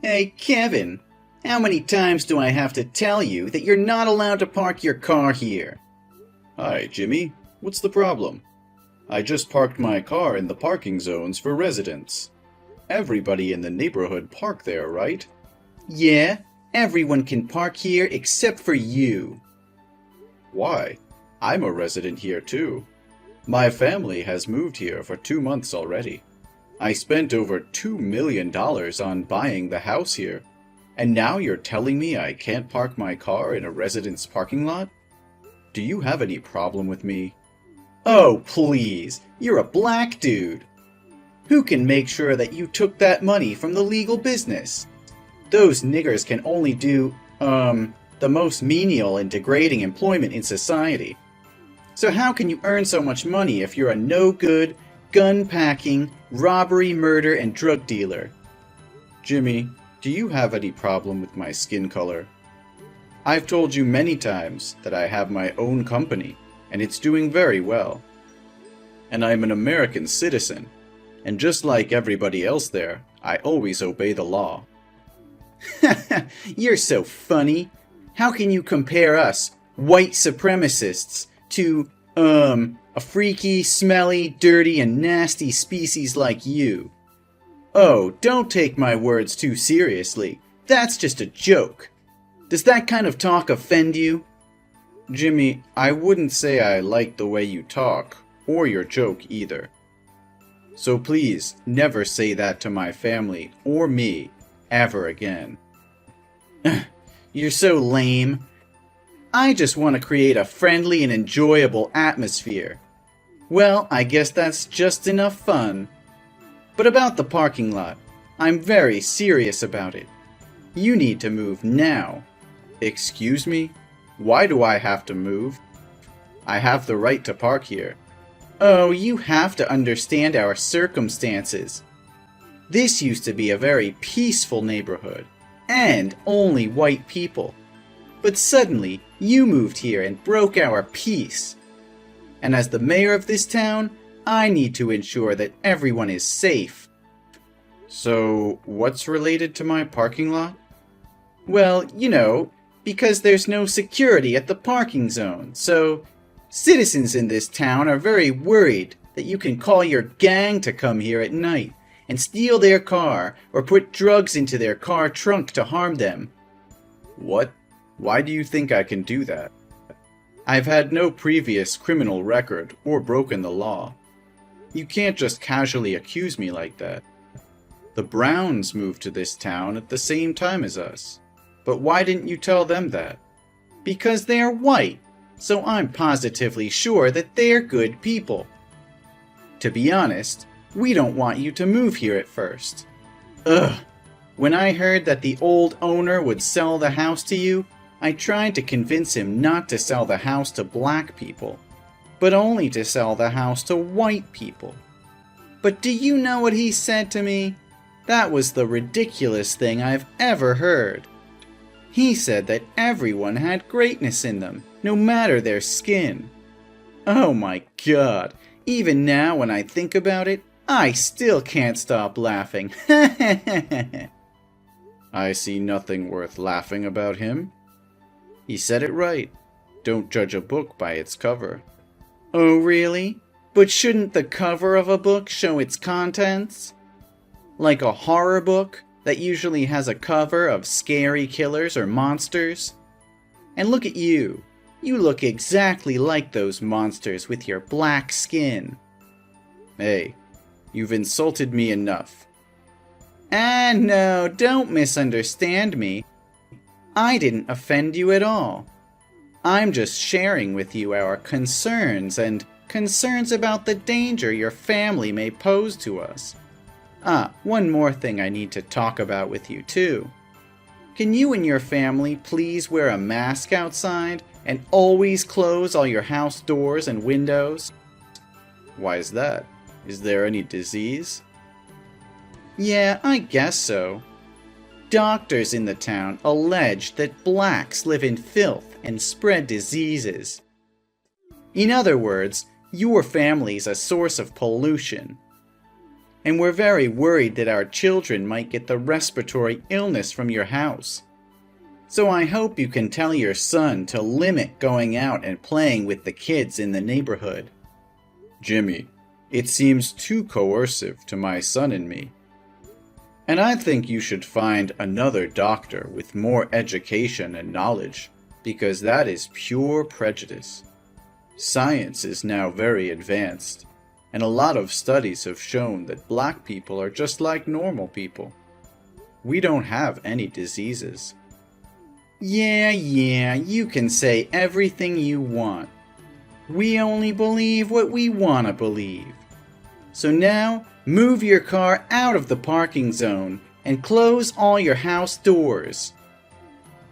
Hey, Kevin, how many times do I have to tell you that you're not allowed to park your car here? Hi, Jimmy. What's the problem? I just parked my car in the parking zones for residents. Everybody in the neighborhood park there, right? Yeah, everyone can park here except for you. Why? I'm a resident here too. My family has moved here for 2 months already. I spent over $2 million on buying the house here, and now you're telling me I can't park my car in a resident's parking lot? Do you have any problem with me? Oh, please, you're a black dude. Who can make sure that you took that money from the legal business? Those niggers can only do, the most menial and degrading employment in society. So how can you earn so much money if you're a no-good, gun-packing, robbery, murder, and drug dealer? Jimmy, do you have any problem with my skin color? I've told you many times that I have my own company, and it's doing very well. And I'm an American citizen, and just like everybody else there, I always obey the law. You're so funny. How can you compare us, white supremacists, to, a freaky, smelly, dirty, and nasty species like you? Oh, don't take my words too seriously. That's just a joke. Does that kind of talk offend you? Jimmy, I wouldn't say I like the way you talk, or your joke either. So please, never say that to my family or me, ever again. You're so lame. I just want to create a friendly and enjoyable atmosphere. Well, I guess that's just enough fun. But about the parking lot, I'm very serious about it. You need to move now. Excuse me? Why do I have to move? I have the right to park here. Oh, you have to understand our circumstances. This used to be a very peaceful neighborhood, and only white people. But suddenly, you moved here and broke our peace. And as the mayor of this town, I need to ensure that everyone is safe. So, what's related to my parking lot? Well, because there's no security at the parking zone, so citizens in this town are very worried that you can call your gang to come here at night and steal their car or put drugs into their car trunk to harm them. What? Why do you think I can do that? I've had no previous criminal record or broken the law. You can't just casually accuse me like that. The Browns moved to this town at the same time as us. But why didn't you tell them that? Because they're white, so I'm positively sure that they're good people. To be honest, we don't want you to move here at first. Ugh. When I heard that the old owner would sell the house to you, I tried to convince him not to sell the house to black people, but only to sell the house to white people. But do you know what he said to me? That was the ridiculous thing I've ever heard. He said that everyone had greatness in them, no matter their skin. Oh my God, even now when I think about it, I still can't stop laughing. I see nothing worth laughing about him. He said it right. Don't judge a book by its cover. Oh really? But shouldn't the cover of a book show its contents? Like a horror book that usually has a cover of scary killers or monsters? And look at you. You look exactly like those monsters with your black skin. Hey, you've insulted me enough. Ah, no, don't misunderstand me. I didn't offend you at all. I'm just sharing with you our concerns and concerns about the danger your family may pose to us. Ah, one more thing I need to talk about with you too. Can you and your family please wear a mask outside and always close all your house doors and windows? Why is that? Is there any disease? Yeah, I guess so. Doctors in the town allege that blacks live in filth and spread diseases. In other words, your family's a source of pollution. and we're very worried that our children might get the respiratory illness from your house. So I hope you can tell your son to limit going out and playing with the kids in the neighborhood. Jimmy, it seems too coercive to my son and me. And I think you should find another doctor with more education and knowledge, because that is pure prejudice. Science is now very advanced, and a lot of studies have shown that black people are just like normal people. We don't have any diseases. Yeah, you can say everything you want. We only believe what we want to believe. So now, move your car out of the parking zone and close all your house doors.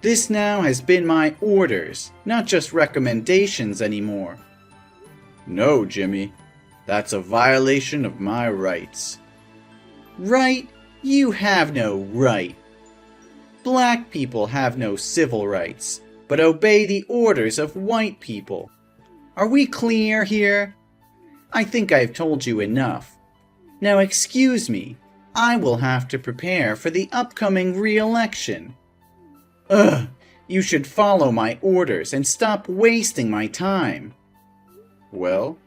This now has been my orders, not just recommendations anymore. No, Jimmy. That's a violation of my rights. Right? You have no right. Black people have no civil rights, but obey the orders of white people. Are we clear here? I think I've told you enough. Now excuse me, I will have to prepare for the upcoming re-election. Ugh, you should follow my orders and stop wasting my time. Well,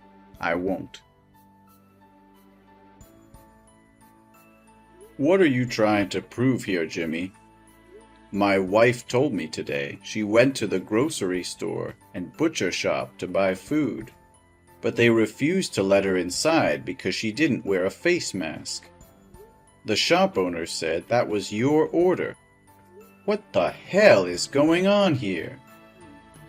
I won't. What are you trying to prove here, Jimmy? My wife told me today she went to the grocery store and butcher shop to buy food, but they refused to let her inside because she didn't wear a face mask. The shop owner said that was your order. What the hell is going on here?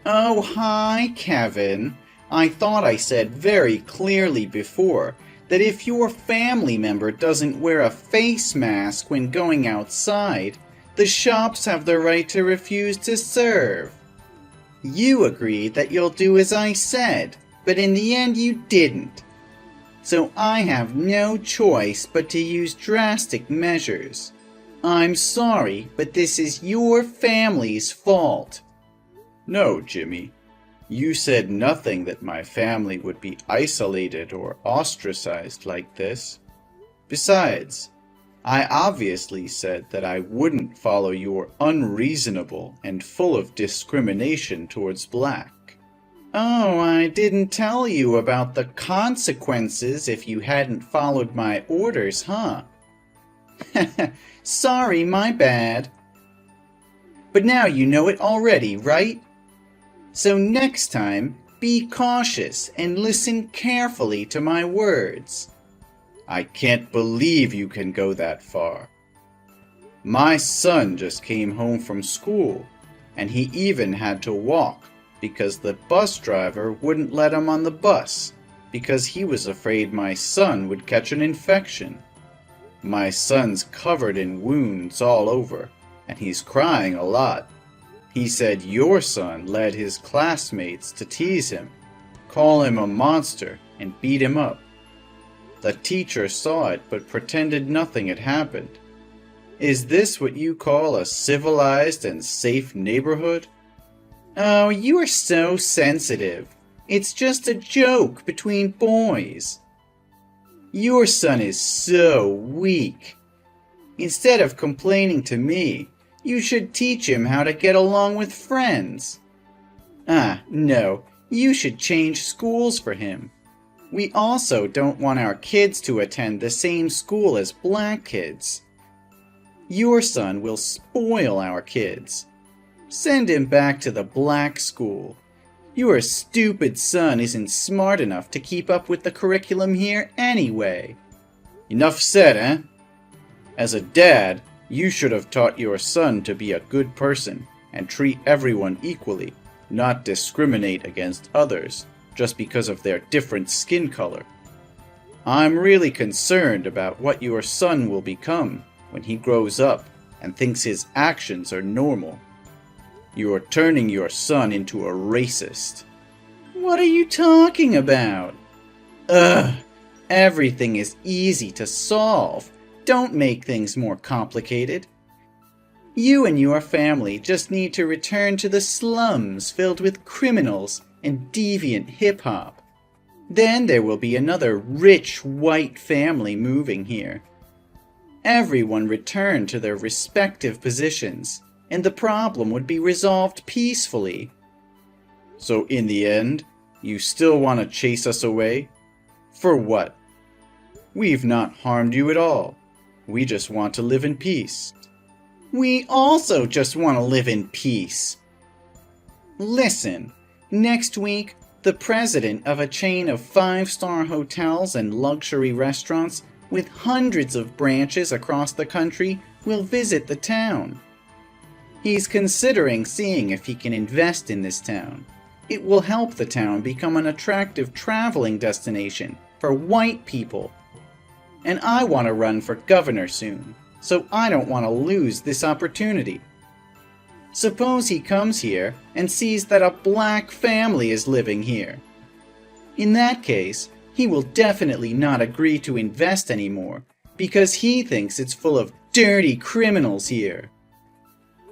Oh, hi, Kevin. I thought I said very clearly before that if your family member doesn't wear a face mask when going outside, the shops have the right to refuse to serve. You agreed that you'll do as I said, but in the end you didn't. So I have no choice but to use drastic measures. I'm sorry, but this is your family's fault. No, Jimmy. You said nothing that my family would be isolated or ostracized like this. Besides, I obviously said that I wouldn't follow your unreasonable and full of discrimination towards black. Oh, I didn't tell you about the consequences if you hadn't followed my orders, huh? Sorry, my bad. But now you know it already, right? So next time, be cautious and listen carefully to my words. I can't believe you can go that far. My son just came home from school, and he even had to walk because the bus driver wouldn't let him on the bus because he was afraid my son would catch an infection. My son's covered in wounds all over, and he's crying a lot. He said your son led his classmates to tease him, call him a monster, and beat him up. The teacher saw it but pretended nothing had happened. Is this what you call a civilized and safe neighborhood? Oh, you are so sensitive. It's just a joke between boys. Your son is so weak. Instead of complaining to me, you should teach him how to get along with friends. No, you should change schools for him. We also don't want our kids to attend the same school as black kids. Your son will spoil our kids. Send him back to the black school. Your stupid son isn't smart enough to keep up with the curriculum here anyway. Enough said, eh? As a dad, you should have taught your son to be a good person and treat everyone equally, not discriminate against others just because of their different skin color. I'm really concerned about what your son will become when he grows up and thinks his actions are normal. You are turning your son into a racist. What are you talking about? Ugh, everything is easy to solve. Don't make things more complicated. You and your family just need to return to the slums filled with criminals and deviant hip-hop. Then there will be another rich white family moving here. Everyone returned to their respective positions, and the problem would be resolved peacefully. So in the end, you still want to chase us away? For what? We've not harmed you at all. We just want to live in peace. We also just want to live in peace. Listen, next week, the president of a chain of 5-star hotels and luxury restaurants with hundreds of branches across the country will visit the town. He's considering seeing if he can invest in this town. It will help the town become an attractive traveling destination for white people. And I want to run for governor soon, so I don't want to lose this opportunity. Suppose he comes here and sees that a black family is living here. In that case, he will definitely not agree to invest anymore because he thinks it's full of dirty criminals here.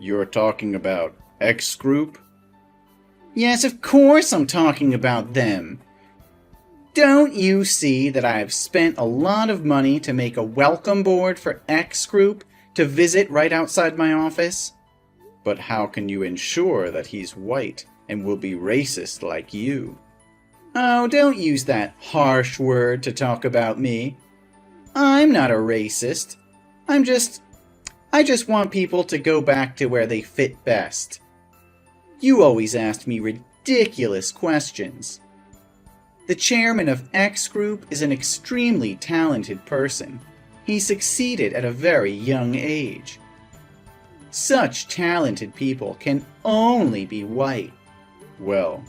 You're talking about X Group? Yes, of course I'm talking about them. Don't you see that I've spent a lot of money to make a welcome board for X Group to visit right outside my office? But how can you ensure that he's white and will be racist like you? Oh, don't use that harsh word to talk about me. I'm not a racist. I just want people to go back to where they fit best. You always ask me ridiculous questions. The chairman of X Group is an extremely talented person. He succeeded at a very young age. Such talented people can only be white. Well,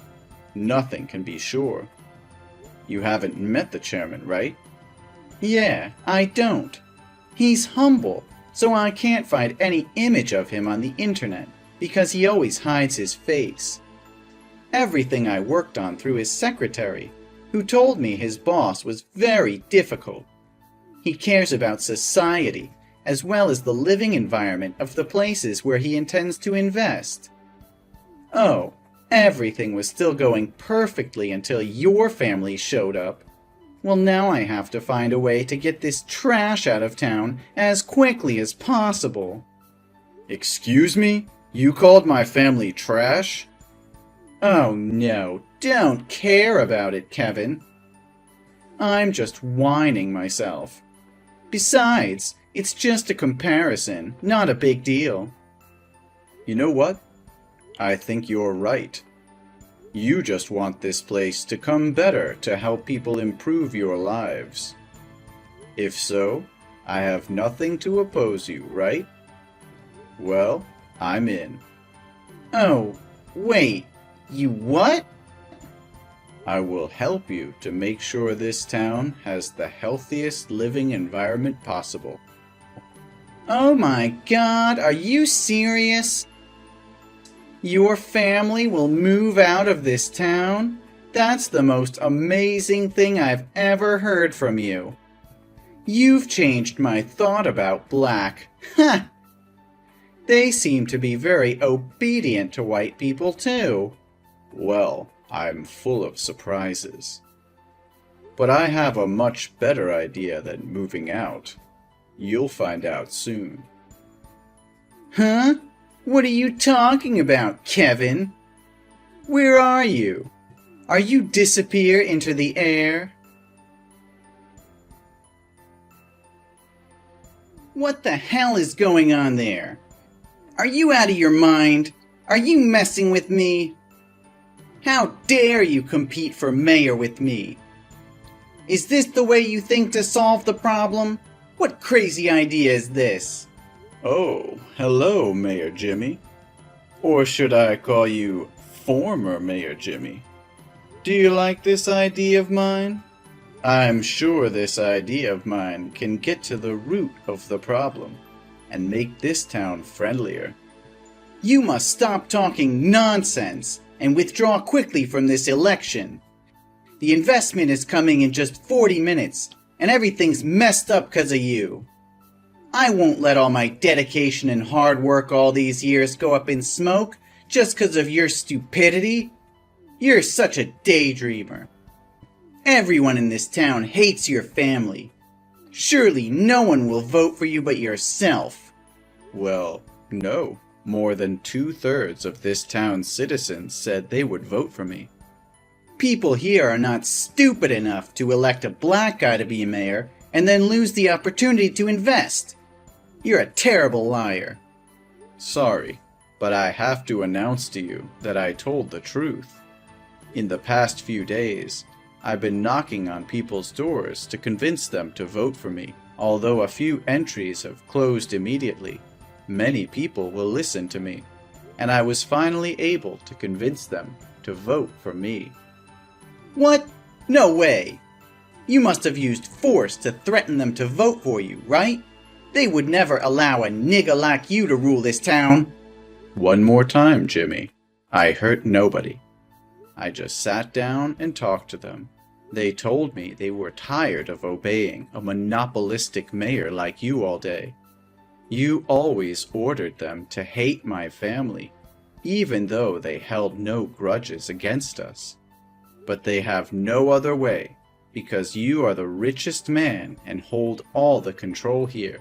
nothing can be sure. You haven't met the chairman, right? Yeah, I don't. He's humble, so I can't find any image of him on the internet because he always hides his face. Everything I worked on through his secretary, who told me his boss was very difficult. He cares about society, as well as the living environment of the places where he intends to invest. Oh, everything was still going perfectly until your family showed up. Well, now I have to find a way to get this trash out of town as quickly as possible. Excuse me? You called my family trash? Oh no, don't care about it, Kevin. I'm just whining myself. Besides, it's just a comparison, not a big deal. You know what? I think you're right. You just want this place to come better to help people improve your lives. If so, I have nothing to oppose you, right? Well, I'm in. Oh, wait, you what? I will help you to make sure this town has the healthiest living environment possible. Oh my God, are you serious? Your family will move out of this town? That's the most amazing thing I've ever heard from you. You've changed my thought about black. Ha! They seem to be very obedient to white people too. Well, I'm full of surprises. But I have a much better idea than moving out. You'll find out soon. Huh? What are you talking about, Kevin? Where are you? Are you disappear into the air? What the hell is going on there? Are you out of your mind? Are you messing with me? How dare you compete for mayor with me? Is this the way you think to solve the problem? What crazy idea is this? Oh, hello, Mayor Jimmy. Or should I call you former Mayor Jimmy? Do you like this idea of mine? I'm sure this idea of mine can get to the root of the problem and make this town friendlier. You must stop talking nonsense and withdraw quickly from this election. The investment is coming in just 40 minutes, and everything's messed up because of you. I won't let all my dedication and hard work all these years go up in smoke just because of your stupidity. You're such a daydreamer. Everyone in this town hates your family. Surely no one will vote for you but yourself. Well, no. More than 2/3 of this town's citizens said they would vote for me. People here are not stupid enough to elect a black guy to be mayor and then lose the opportunity to invest. You're a terrible liar. Sorry, but I have to announce to you that I told the truth. In the past few days, I've been knocking on people's doors to convince them to vote for me. Although a few entries have closed immediately, many people will listen to me, and I was finally able to convince them to vote for me. What? No way. You must have used force to threaten them to vote for you, right? They would never allow a nigger like you to rule this town. One more time, Jimmy. I hurt nobody. I just sat down and talked to them. They told me they were tired of obeying a monopolistic mayor like you all day. You always ordered them to hate my family, even though they held no grudges against us. But they have no other way, because you are the richest man and hold all the control here.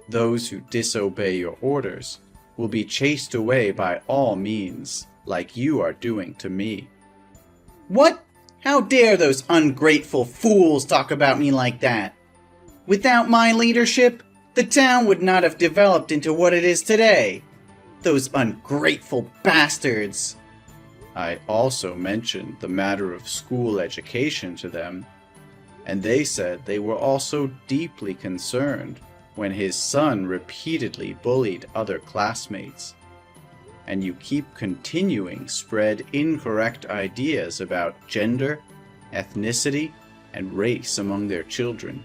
Those who disobey your orders will be chased away by all means, like you are doing to me. What? How dare those ungrateful fools talk about me like that? Without my leadership, the town would not have developed into what it is today. Those ungrateful bastards. I also mentioned the matter of school education to them, and they said they were also deeply concerned when his son repeatedly bullied other classmates. And you keep continuing spread incorrect ideas about gender, ethnicity, and race among their children.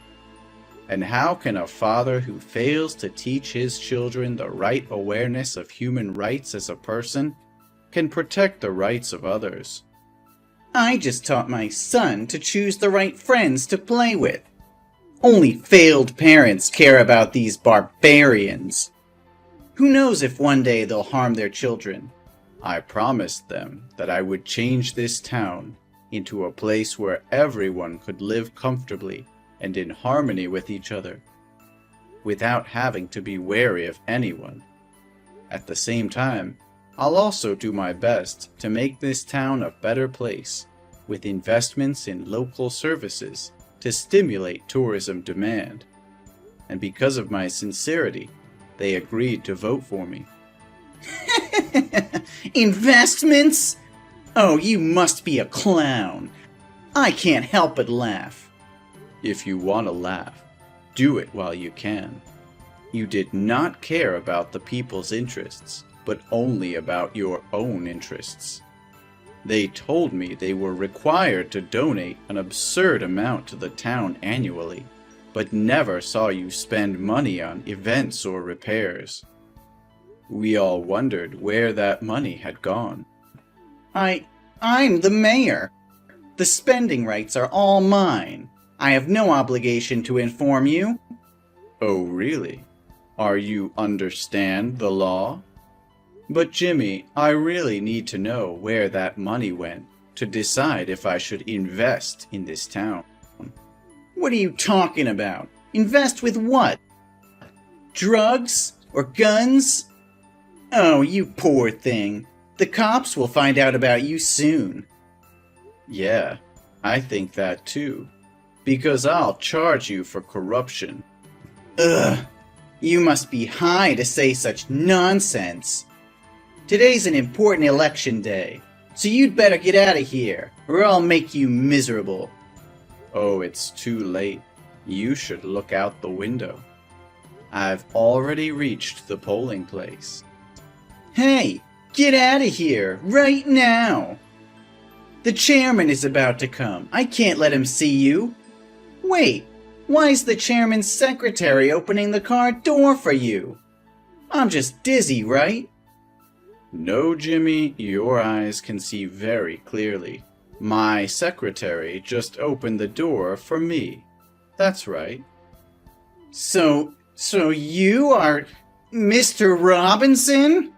And how can a father who fails to teach his children the right awareness of human rights as a person can protect the rights of others? I just taught my son to choose the right friends to play with. Only failed parents care about these barbarians. Who knows if one day they'll harm their children? I promised them that I would change this town into a place where everyone could live comfortably and in harmony with each other, without having to be wary of anyone. At the same time, I'll also do my best to make this town a better place, with investments in local services to stimulate tourism demand. And because of my sincerity, they agreed to vote for me. Investments? Oh, you must be a clown. I can't help but laugh. If you want to laugh, do it while you can. You did not care about the people's interests, but only about your own interests. They told me they were required to donate an absurd amount to the town annually, but never saw you spend money on events or repairs. We all wondered where that money had gone. I'm the mayor. The spending rights are all mine. I have no obligation to inform you. Oh, really? Are you understand the law? But Jimmy, I really need to know where that money went to decide if I should invest in this town. What are you talking about? Invest with what? Drugs? Or guns? Oh, you poor thing. The cops will find out about you soon. Yeah, I think that too. Because I'll charge you for corruption. Ugh, you must be high to say such nonsense. Today's an important election day, so you'd better get out of here, or I'll make you miserable. Oh, it's too late. You should look out the window. I've already reached the polling place. Hey, get out of here, right now! The chairman is about to come. I can't let him see you. Wait, why is the chairman's secretary opening the car door for you? I'm just dizzy, right? No, Jimmy, your eyes can see very clearly. My secretary just opened the door for me. That's right. So you are Mr. Robinson?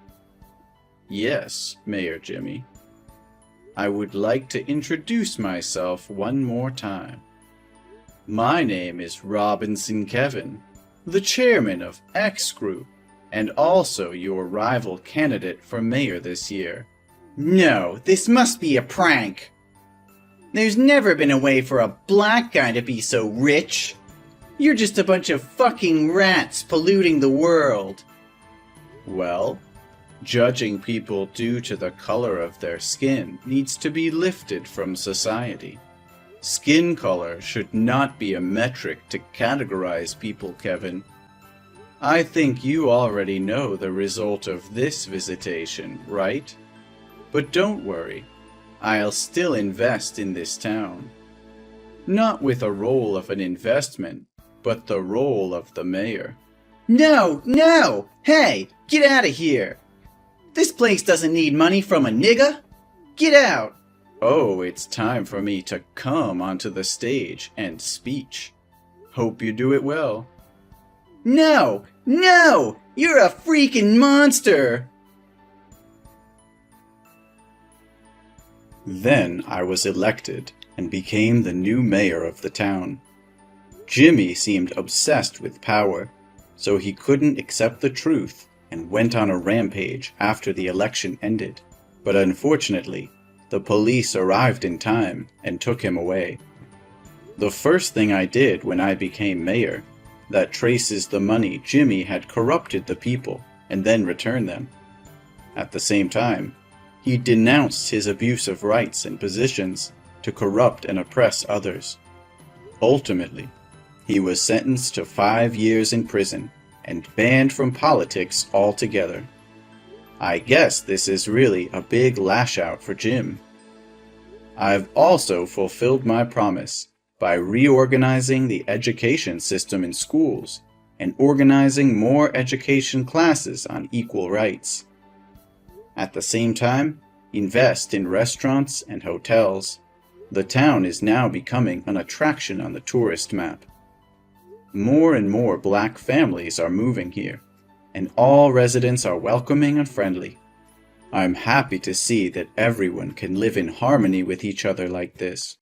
Yes, Mayor Jimmy. I would like to introduce myself one more time. My name is Robinson Kevin, the chairman of X Group, and also your rival candidate for mayor this year. No, this must be a prank. There's never been a way for a black guy to be so rich. You're just a bunch of fucking rats polluting the world. Well, judging people due to the color of their skin needs to be lifted from society. Skin color should not be a metric to categorize people, Kevin. I think you already know the result of this visitation, right? But don't worry, I'll still invest in this town. Not with a role of an investment, but the role of the mayor. No, no! Hey, get out of here! This place doesn't need money from a nigga! Get out! Oh, it's time for me to come onto the stage and speech. Hope you do it well. No! No! You're a freaking monster! Then I was elected and became the new mayor of the town. Jimmy seemed obsessed with power, so he couldn't accept the truth and went on a rampage after the election ended. But unfortunately, the police arrived in time and took him away. The first thing I did when I became mayor, that traces the money Jimmy had corrupted the people and then returned them. At the same time, he denounced his abuse of rights and positions to corrupt and oppress others. Ultimately, he was sentenced to 5 years in prison and banned from politics altogether. I guess this is really a big lash out for Jim. I've also fulfilled my promise by reorganizing the education system in schools and organizing more education classes on equal rights. At the same time, invest in restaurants and hotels. The town is now becoming an attraction on the tourist map. More and more black families are moving here, and all residents are welcoming and friendly. I'm happy to see that everyone can live in harmony with each other like this.